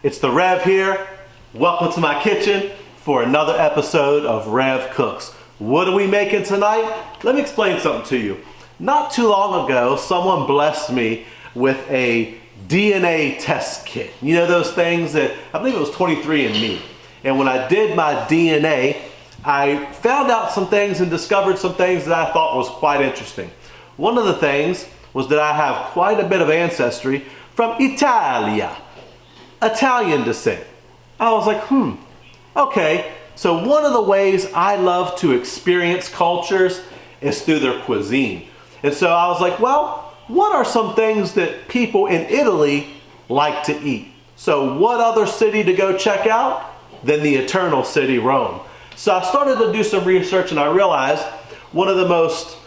It's the Rev here. Welcome to my kitchen for another episode of Rev Cooks. What are we making tonight? Let me explain something to you. Not too long ago, someone blessed me with a DNA test kit. You know those things that, I believe it was 23andMe. And when I did my DNA, I found out some things and discovered some things that I thought was quite interesting. One of the things was that I have quite a bit of ancestry from Italia, Italian descent. I was like, okay. So one of the ways I love to experience cultures is through their cuisine. And so I was like, well, what are some things that people in Italy like to eat? So what other city to go check out than the eternal city, Rome? So I started to do some research and I realized one of the most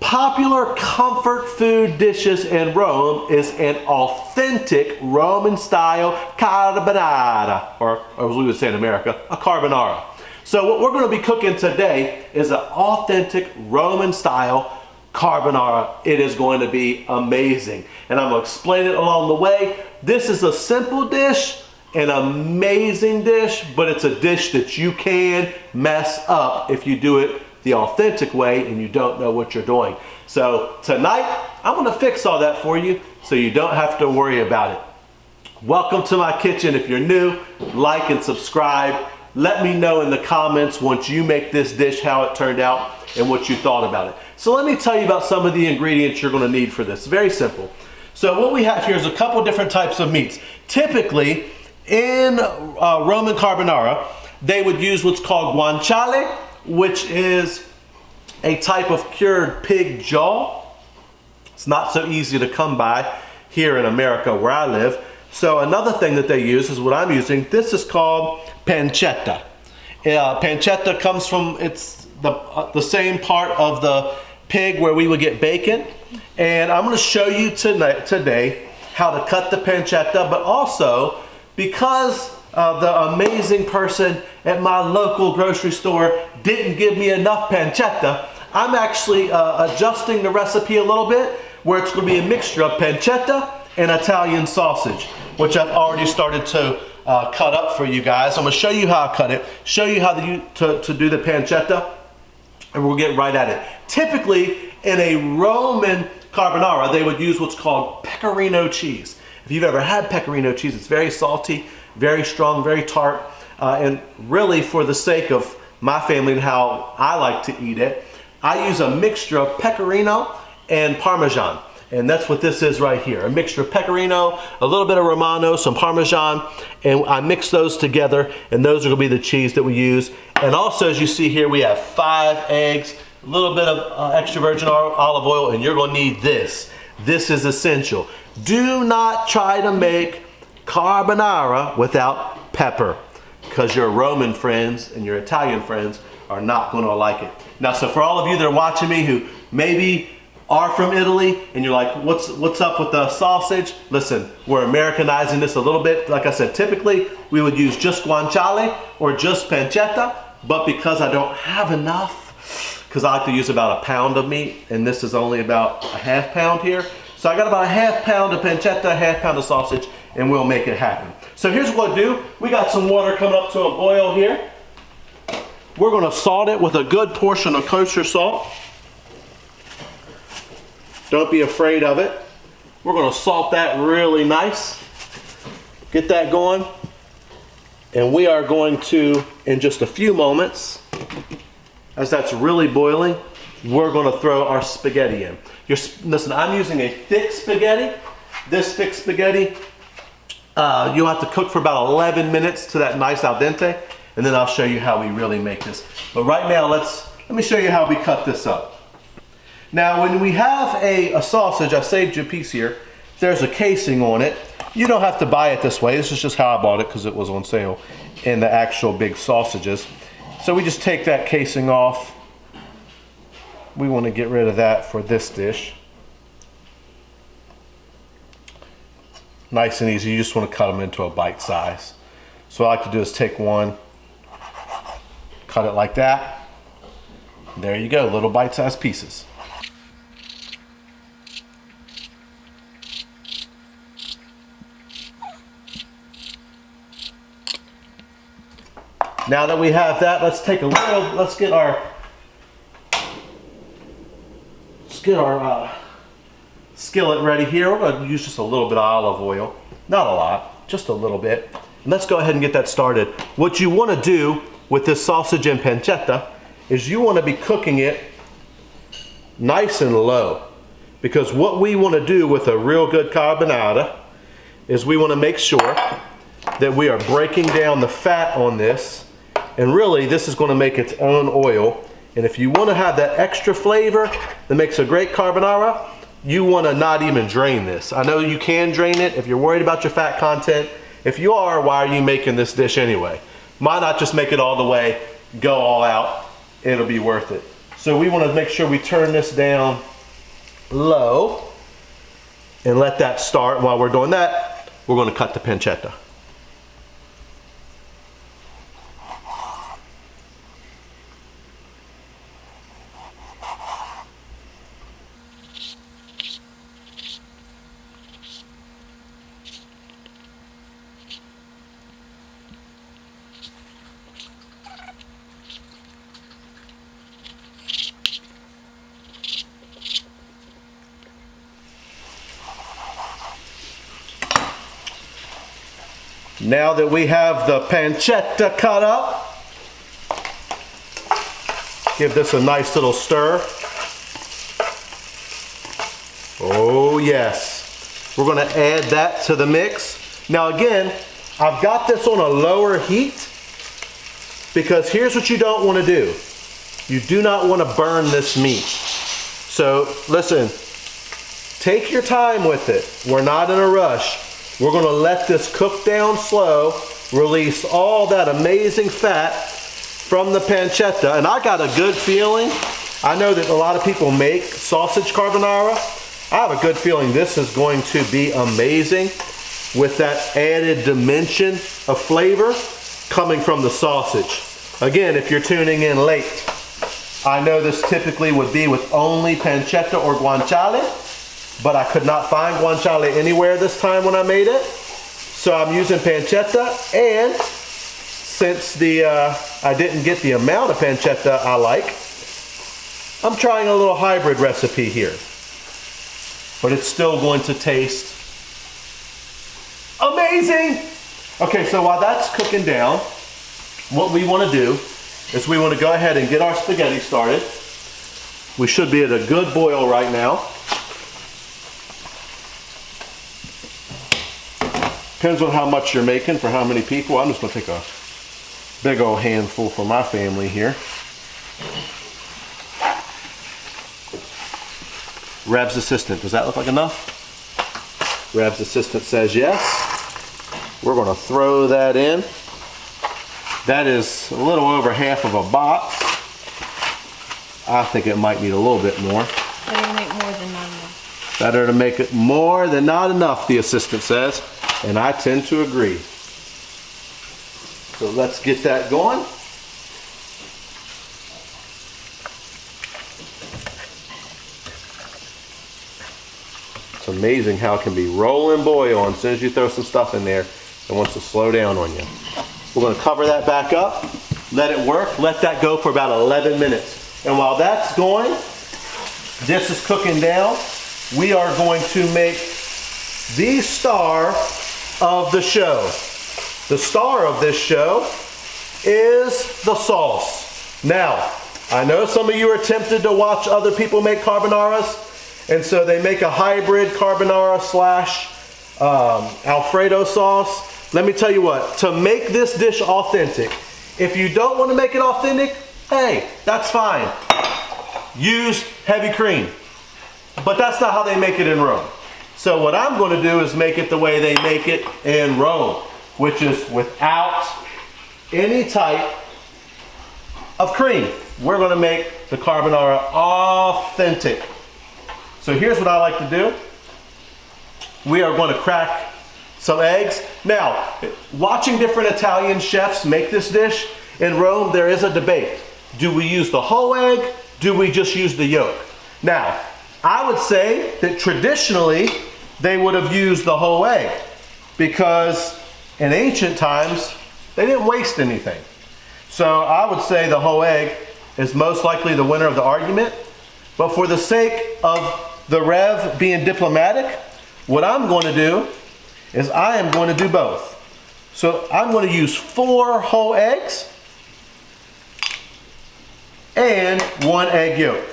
popular comfort food dishes in Rome is an authentic Roman style carbonara, or as we would say in America, a carbonara. So what we're going to be cooking today is an authentic Roman style carbonara. It is going to be amazing. And I'm going to explain it along the way. This is a simple dish, an amazing dish, but it's a dish that you can mess up if you do it the authentic way and you don't know what you're doing. So tonight, I'm gonna fix all that for you so you don't have to worry about it. Welcome to my kitchen. If you're new, like and subscribe. Let me know in the comments once you make this dish how it turned out and what you thought about it. So let me tell you about some of the ingredients you're gonna need for this. Very simple. So what we have here is a couple different types of meats. Typically, in Roman carbonara, they would use what's called guanciale, which is a type of cured pig jaw. It's not so easy to come by here in America where I live. So another thing that they use is what I'm using. This is called pancetta. Pancetta comes from, it's the same part of the pig where we would get bacon. And I'm gonna show you today how to cut the pancetta, but also because the amazing person at my local grocery store didn't give me enough pancetta, I'm actually adjusting the recipe a little bit where it's going to be a mixture of pancetta and Italian sausage, which I've already started to cut up for you guys. I'm going to show you how I cut it, show you how to do the pancetta, and we'll get right at it. Typically, in a Roman carbonara, they would use what's called Pecorino cheese. If you've ever had Pecorino cheese, it's very salty, very strong, very tart, and really for the sake of my family and how I like to eat it, I use a mixture of Pecorino and Parmesan. And that's what this is right here. A mixture of Pecorino, a little bit of Romano, some Parmesan, and I mix those together, and those are gonna be the cheese that we use. And also, as you see here, we have 5 eggs, a little bit of extra virgin olive oil, and you're gonna need this. This is essential. Do not try to make carbonara without pepper, because your Roman friends and your Italian friends are not going to like it. Now, so for all of you that are watching me who maybe are from Italy and you're like, what's up with the sausage? Listen, we're Americanizing this a little bit. Like I said, typically we would use just guanciale or just pancetta, but because I don't have enough, because I like to use about a pound of meat, and this is only about a half pound here. So I got about a half pound of pancetta, a half pound of sausage, and we'll make it happen. So here's what we'll do. We got some water coming up to a boil here. We're gonna salt it with a good portion of kosher salt. Don't be afraid of it. We're gonna salt that really nice. Get that going. And we are going to, in just a few moments, as that's really boiling, we're gonna throw our spaghetti in. Listen, I'm using a thick spaghetti. This thick spaghetti, you'll have to cook for about 11 minutes to that nice al dente, and then I'll show you how we really make this. But right now, let me show you how we cut this up. Now, when we have a sausage, I saved you a piece here, there's a casing on it. You don't have to buy it this way. This is just how I bought it because it was on sale in the actual big sausages. So we just take that casing off. We want to get rid of that for this dish. Nice and easy. You just want to cut them into a bite size. So what I like to do is take one, cut it like that. There you go, little bite-sized pieces. Now that we have that, let's get our skillet ready here. We're going to use just a little bit of olive oil. Not a lot, just a little bit. And let's go ahead and get that started. What you want to do with this sausage and pancetta is you want to be cooking it nice and low. Because what we want to do with a real good carbonara is we want to make sure that we are breaking down the fat on this. And really, this is going to make its own oil. And if you want to have that extra flavor that makes a great carbonara, you want to not even drain this. I know you can drain it if you're worried about your fat content. If you are, why are you making this dish anyway? Why not just make it all the way, go all out, it'll be worth it. So we want to make sure we turn this down low and let that start. While we're doing that, we're going to cut the pancetta. Now that we have the pancetta cut up, give this a nice little stir. Oh yes, we're going to add that to the mix. Now again, I've got this on a lower heat because here's what you don't want to do. You do not want to burn this meat. So listen, take your time with it. We're not in a rush. We're going to let this cook down slow, release all that amazing fat from the pancetta. And I got a good feeling, I know that a lot of people make sausage carbonara. I have a good feeling this is going to be amazing with that added dimension of flavor coming from the sausage. Again, if you're tuning in late, I know this typically would be with only pancetta or guanciale. But I could not find guanciale anywhere this time when I made it. So I'm using pancetta, and since I didn't get the amount of pancetta I like, I'm trying a little hybrid recipe here. But it's still going to taste amazing. Okay, so while that's cooking down, what we want to do is we want to go ahead and get our spaghetti started. We should be at a good boil right now. Depends on how much you're making for how many people. I'm just going to take a big old handful for my family here. Rev's assistant, does that look like enough? Rev's assistant says yes. We're going to throw that in. That is a little over half of a box. I think it might need a little bit more. Better to make more than not enough. Better to make it more than not enough, the assistant says. And I tend to agree. So let's get that going. It's amazing how it can be roll and boil as soon as you throw some stuff in there. It wants to slow down on you. We're going to cover that back up, let it work, let that go for about 11 minutes. And while that's going, this is cooking down, we are going to make the star of the show. The star of this show is the sauce. Now, I know some of you are tempted to watch other people make carbonaras, and so they make a hybrid carbonara slash Alfredo sauce. Let me tell you what, to make this dish authentic, if you don't want to make it authentic, hey, that's fine. Use heavy cream. But that's not how they make it in Rome. So what I'm going to do is make it the way they make it in Rome, which is without any type of cream. We're going to make the carbonara authentic. So here's what I like to do. We are going to crack some eggs. Now, watching different Italian chefs make this dish in Rome, there is a debate. Do we use the whole egg? Do we just use the yolk? Now, I would say that traditionally they would have used the whole egg because in ancient times they didn't waste anything. So I would say the whole egg is most likely the winner of the argument. But for the sake of the Rev being diplomatic, what I'm going to do is I am going to do both. So I'm going to use 4 whole eggs and 1 egg yolk.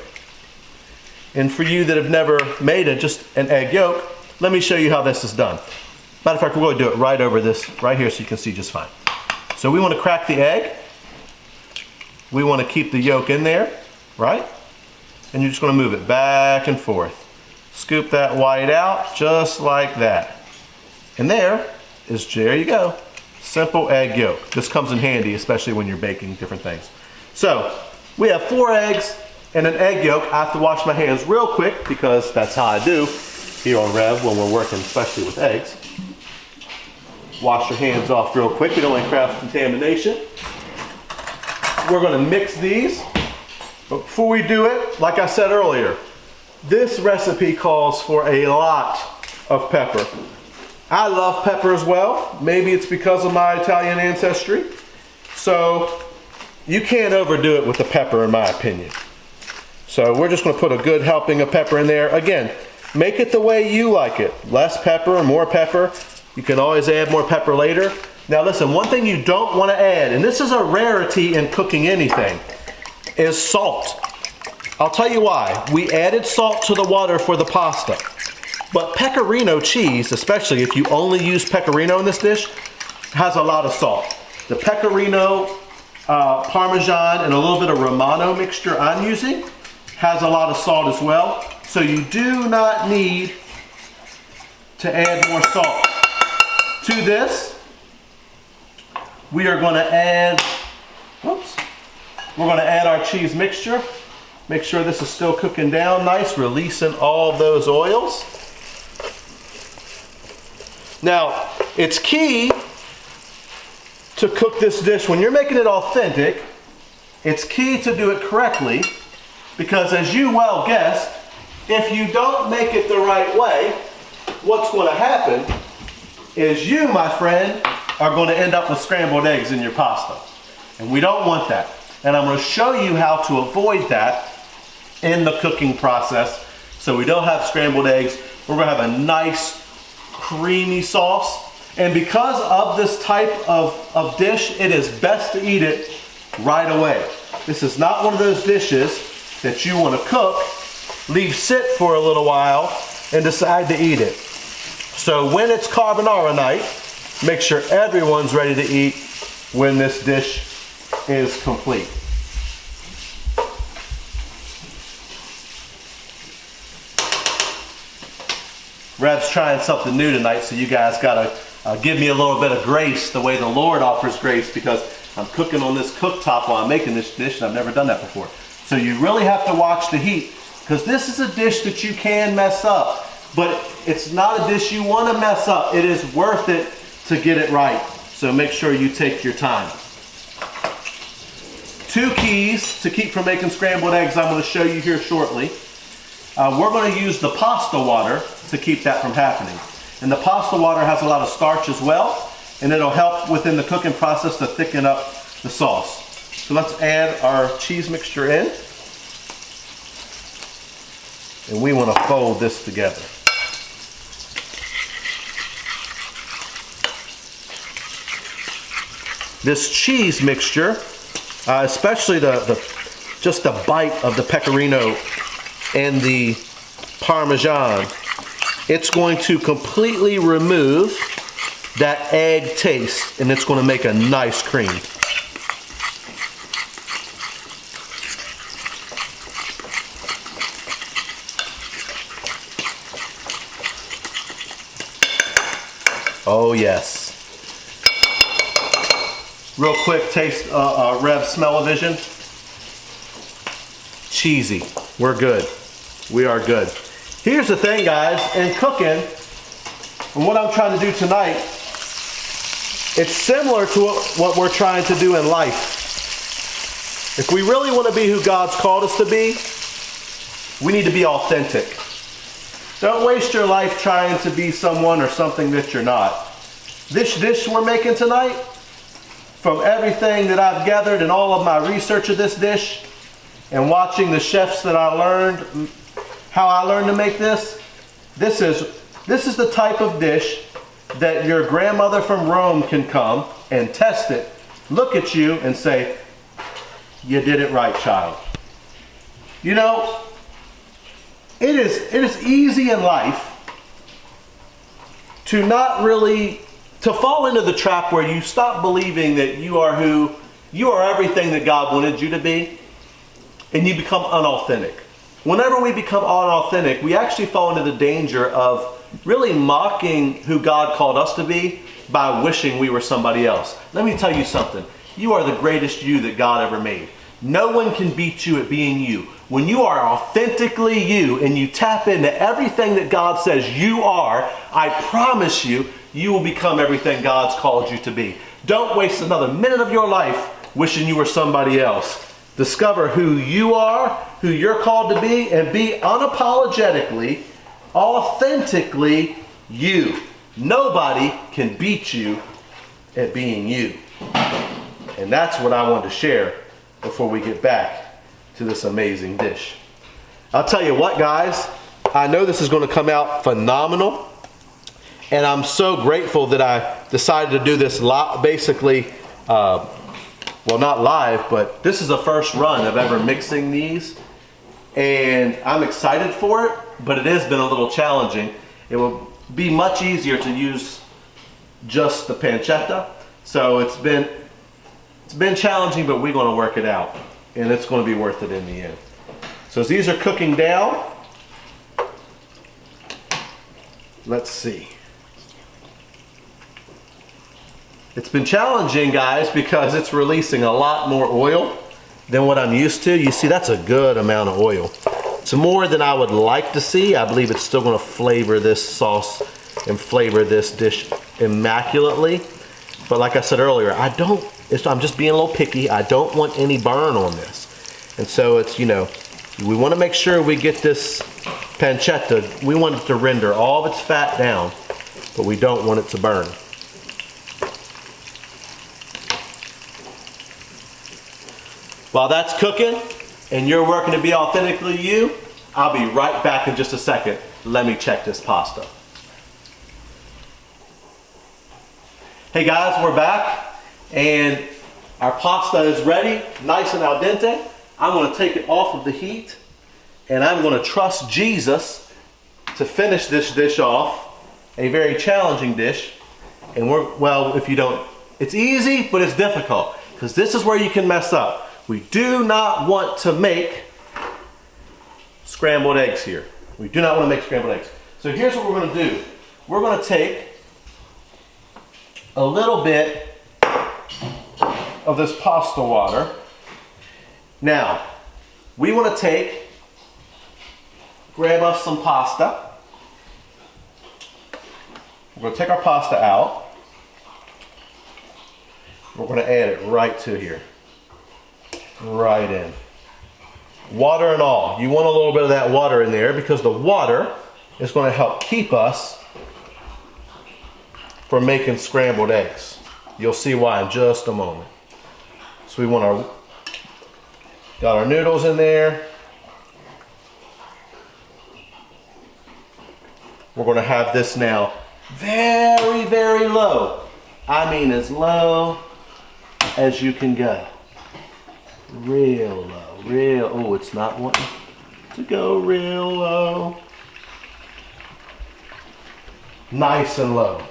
And for you that have never made just an egg yolk, let me show you how this is done. Matter of fact, we're going to do it right over this, right here, so you can see just fine. So we want to crack the egg. We want to keep the yolk in there, right? And you're just going to move it back and forth. Scoop that white out just like that. And there you go. Simple egg yolk. This comes in handy, especially when you're baking different things. So we have 4 eggs and an egg yolk. I have to wash my hands real quick because that's how I do here on Rev when we're working, especially with eggs. Wash your hands off real quick. We don't want cross-contamination. We're going to mix these. But before we do it, like I said earlier, this recipe calls for a lot of pepper. I love pepper as well. Maybe it's because of my Italian ancestry. So you can't overdo it with the pepper, in my opinion. So we're just going to put a good helping of pepper in there. Again, make it the way you like it. Less pepper or more pepper. You can always add more pepper later. Now listen, one thing you don't want to add, and this is a rarity in cooking anything, is salt. I'll tell you why. We added salt to the water for the pasta. But Pecorino cheese, especially if you only use Pecorino in this dish, has a lot of salt. The Pecorino, Parmesan, and a little bit of Romano mixture I'm using has a lot of salt as well. So you do not need to add more salt. To this, we are going to add, we're going to add our cheese mixture. Make sure this is still cooking down nice, releasing all those oils. Now, it's key to cook this dish when you're making it authentic. It's key to do it correctly because, as you well guessed, if you don't make it the right way, what's going to happen is you, my friend, are going to end up with scrambled eggs in your pasta. And we don't want that. And I'm going to show you how to avoid that in the cooking process so we don't have scrambled eggs. We're going to have a nice creamy sauce. And because of this type of dish, it is best to eat it right away. This is not one of those dishes that you want to cook, leave sit for a little while, and decide to eat it. So when it's carbonara night, make sure everyone's ready to eat when this dish is complete. Rev's trying something new tonight, so you guys gotta give me a little bit of grace the way the Lord offers grace, because I'm cooking on this cooktop while I'm making this dish, and I've never done that before. So you really have to watch the heat, because this is a dish that you can mess up, but it's not a dish you want to mess up. It is worth it to get it right. So make sure you take your time. 2 keys to keep from making scrambled eggs I'm going to show you here shortly. We're going to use the pasta water to keep that from happening. And the pasta water has a lot of starch as well, and it'll help within the cooking process to thicken up the sauce. So let's add our cheese mixture in. And we want to fold this together. This cheese mixture, especially just the bite of the Pecorino and the Parmesan, it's going to completely remove that egg taste, and it's going to make a nice cream. Oh yes. Real quick taste, Rev smell-o-vision. Cheesy. We're good. We are good. Here's the thing, guys, in cooking, and what I'm trying to do tonight, it's similar to what we're trying to do in life. If we really want to be who God's called us to be, we need to be authentic. Don't waste your life trying to be someone or something that you're not. This dish we're making tonight, from everything that I've gathered and all of my research of this dish and watching the chefs that I learned, how I learned to make this, this is the type of dish that your grandmother from Rome can come and test it, look at you and say, you did it right, child. You know, it is easy in life to not really, to fall into the trap where you stop believing that you are everything that God wanted you to be, and you become unauthentic. Whenever we become unauthentic, we actually fall into the danger of really mocking who God called us to be by wishing we were somebody else. Let me tell you something. You are the greatest you that God ever made. No one can beat you at being you. When you are authentically you and you tap into everything that God says you are, I promise you, you will become everything God's called you to be. Don't waste another minute of your life wishing you were somebody else. Discover who you are, who you're called to be, and be unapologetically, authentically you. Nobody can beat you at being you. And that's what I wanted to share before we get back to this amazing dish. I'll tell you what, guys, I know this is going to come out phenomenal, and I'm so grateful that I decided to do this basically, well, not live, but this is the first run of ever mixing these, and I'm excited for it, but it has been a little challenging. It will be much easier to use just the pancetta, so it's been challenging, but we're going to work it out, and it's going to be worth it in the end. So as these are cooking down, let's see. It's been challenging, guys, because it's releasing a lot more oil than what I'm used to. You see, that's a good amount of oil. It's more than I would like to see. I believe it's still going to flavor this sauce and flavor this dish immaculately. But like I said earlier, I'm just being a little picky. I don't want any burn on this. And so it's, you know, we want to make sure we get this pancetta, we want it to render all of its fat down, but we don't want it to burn. While that's cooking and you're working to be authentically you, I'll be right back in just a second. Let me check this pasta. Hey guys, we're back and our pasta is ready, nice and al dente. I'm going to take it off of the heat and I'm going to trust Jesus to finish this dish off, a very challenging dish. And well, if you don't, it's easy, but it's difficult because this is where you can mess up. We do not want to make scrambled eggs here. We do not want to make scrambled eggs. So here's what we're going to do. We're going to take a little bit of this pasta water. Now, we want to grab us some pasta. We're going to take our pasta out. We're going to add it right to here. Right in. Water and all. You want a little bit of that water in there because the water is going to help keep us from making scrambled eggs. You'll see why in just a moment. So we want got our noodles in there. We're going to have this now very, very low. I mean as low as you can go. Real low, oh, it's not wanting to go real low. Nice and low.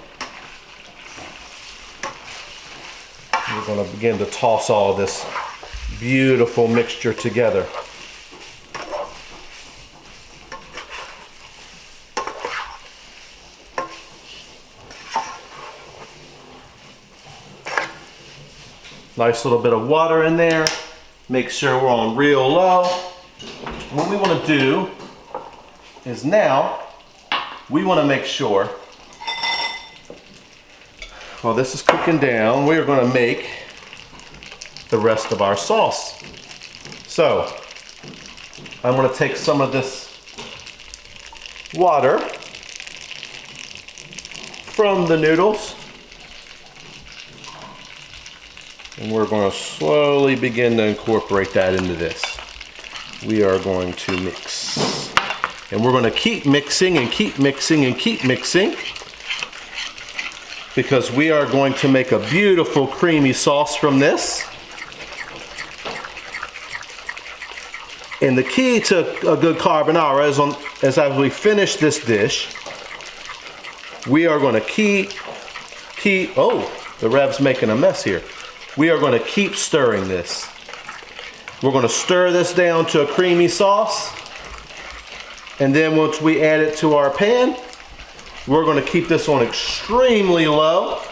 We're going to begin to toss all this beautiful mixture together. Nice little bit of water in there. Make sure we're on real low. What we want to do is now we want to make sure, while this is cooking down, we're going to make the rest of our sauce. So I'm going to take some of this water from the noodles And we're going to slowly begin to incorporate that into this. We are going to mix. And we're going to keep mixing and keep mixing and keep mixing, because we are going to make a beautiful creamy sauce from this. And the key to a good carbonara is as we finish this dish, we are going to keep, oh, the Rev's making a mess here. We are going to keep stirring this. We're going to stir this down to a creamy sauce. And then once we add it to our pan, we're going to keep this on extremely low.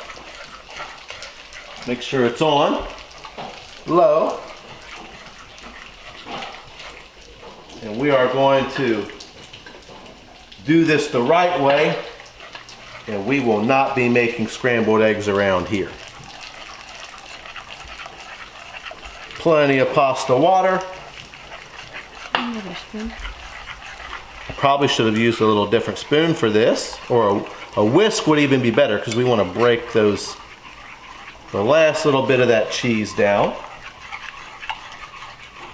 Make sure it's on low. And we are going to do this the right way, and we will not be making scrambled eggs around here. Plenty of pasta water. Another spoon. I probably should have used a little different spoon for this, or a whisk would even be better, because we want to break the last little bit of that cheese down.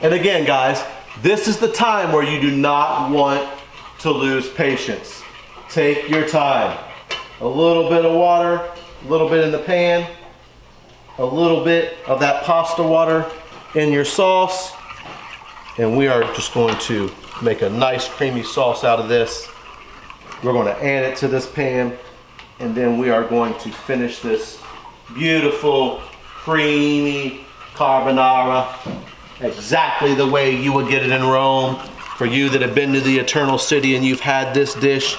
And again, guys, this is the time where you do not want to lose patience. Take your time. A little bit of water, a little bit in the pan, a little bit of that pasta water in your sauce, and we are just going to make a nice creamy sauce out of this. We're going to add it to this pan, and then we are going to finish this beautiful, creamy carbonara exactly the way you would get it in Rome. For you that have been to the Eternal City and you've had this dish,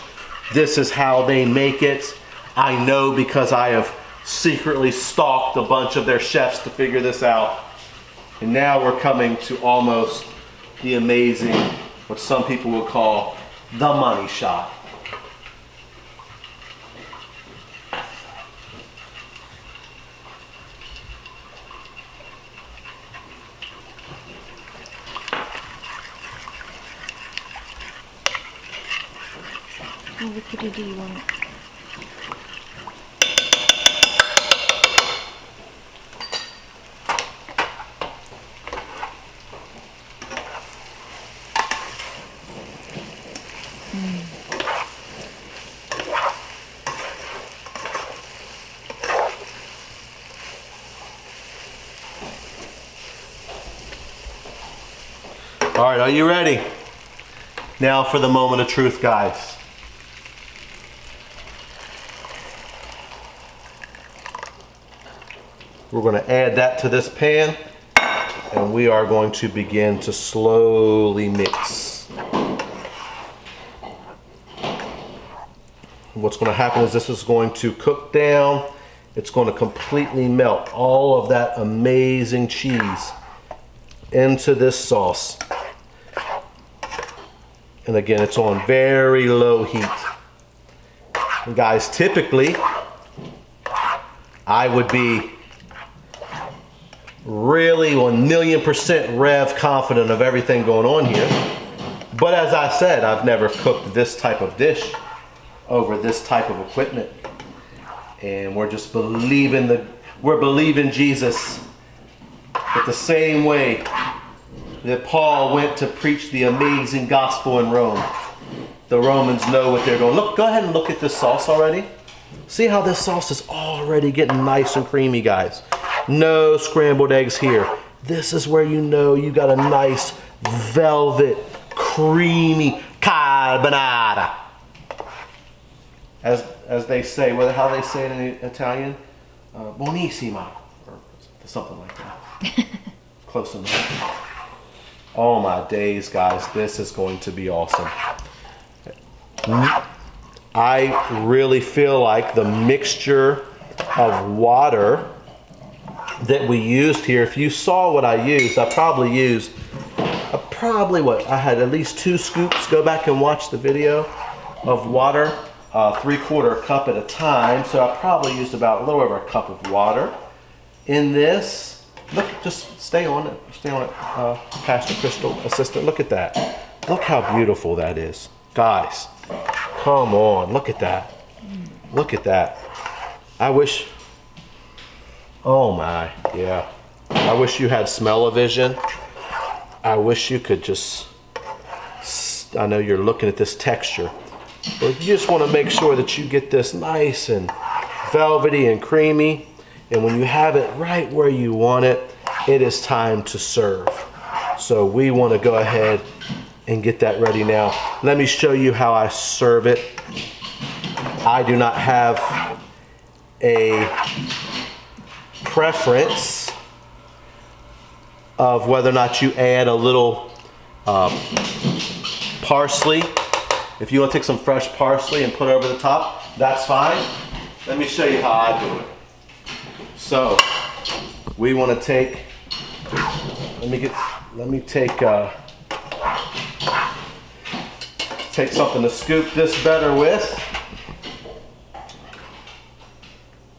this is how they make it. I know, because I have secretly stalked a bunch of their chefs to figure this out. And now we're coming to almost the amazing, what some people would call the money shot. How liquidy do you want it? All right, are you ready? Now for the moment of truth, guys. We're going to add that to this pan, and we are going to begin to slowly mix. What's going to happen is this is going to cook down. It's going to completely melt all of that amazing cheese into this sauce. And again, it's on very low heat. And guys, typically, I would be really 1,000,000% Rev confident of everything going on here. But as I said, I've never cooked this type of dish over this type of equipment. And we're just believing Jesus that the same way that Paul went to preach the amazing gospel in Rome, the Romans know what they're going. Look, go ahead and look at this sauce already. See how this sauce is already getting nice and creamy, guys. No scrambled eggs here. This is where you know you got a nice velvet, creamy carbonara. As they say, how they say it in Italian, buonissima, or something like that. Close enough. Oh my days, guys, this is going to be awesome. I really feel like the mixture of water that we used here, if you saw what I used, I had at least 2 scoops. Go back and watch the video of water, 3/4 cup at a time. So I probably used about a little over a cup of water in this. Look, just stay on it, Pastor Crystal, assistant. Look at that. Look how beautiful that is. Guys, come on, look at that. Look at that. I wish, oh my, yeah. I wish you had smell-o-vision. I wish you could just, I know you're looking at this texture, but you just want to make sure that you get this nice and velvety and creamy. And when you have it right where you want it, it is time to serve. So we want to go ahead and get that ready now. Let me show you how I serve it. I do not have a preference of whether or not you add a little parsley. If you want to take some fresh parsley and put it over the top, that's fine. Let me show you how I do it. So we want to take, take something to scoop this better with.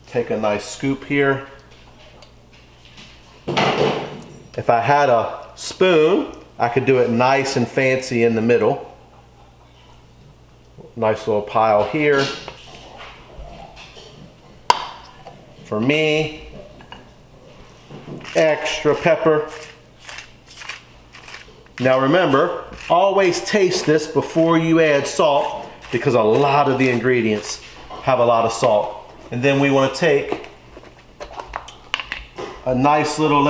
Take a nice scoop here. If I had a spoon, I could do it nice and fancy in the middle. Nice little pile here. For me, extra pepper. Now remember, always taste this before you add salt, because a lot of the ingredients have a lot of salt. And then we want to take a nice little,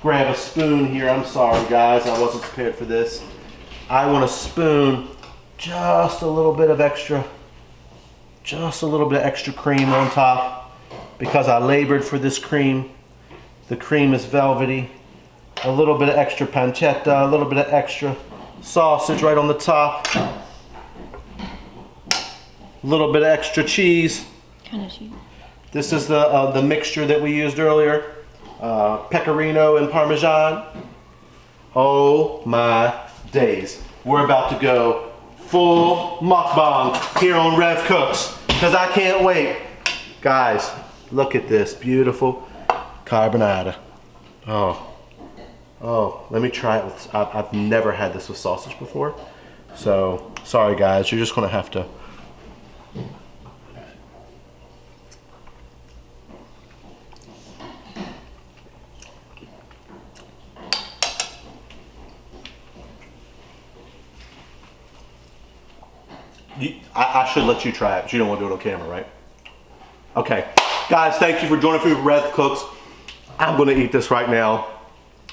grab a spoon here. I'm sorry guys, I wasn't prepared for this. I want to spoon just a little bit of extra cream on top, because I labored for this cream. The cream is velvety. A little bit of extra pancetta, a little bit of extra sausage right on the top. A little bit of extra cheese. Kind of cheese. This is the mixture that we used earlier. Pecorino and Parmesan. Oh my days. We're about to go full mukbang here on Rev Cooks, because I can't wait. Guys, look at this beautiful carbonara. Oh, let me try it with, I've never had this with sausage before. So, sorry guys, you're just gonna have to. I should let you try it, but you don't want to do it on camera, right? Okay. Guys, thank you for joining me for Rev Cooks. I'm going to eat this right now.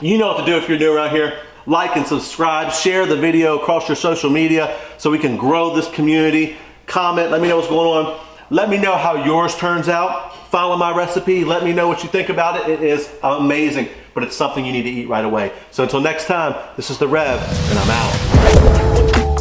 You know what to do if you're new around here. Like and subscribe. Share the video across your social media so we can grow this community. Comment. Let me know what's going on. Let me know how yours turns out. Follow my recipe. Let me know what you think about it. It is amazing, but it's something you need to eat right away. So until next time, this is the Rev, and I'm out.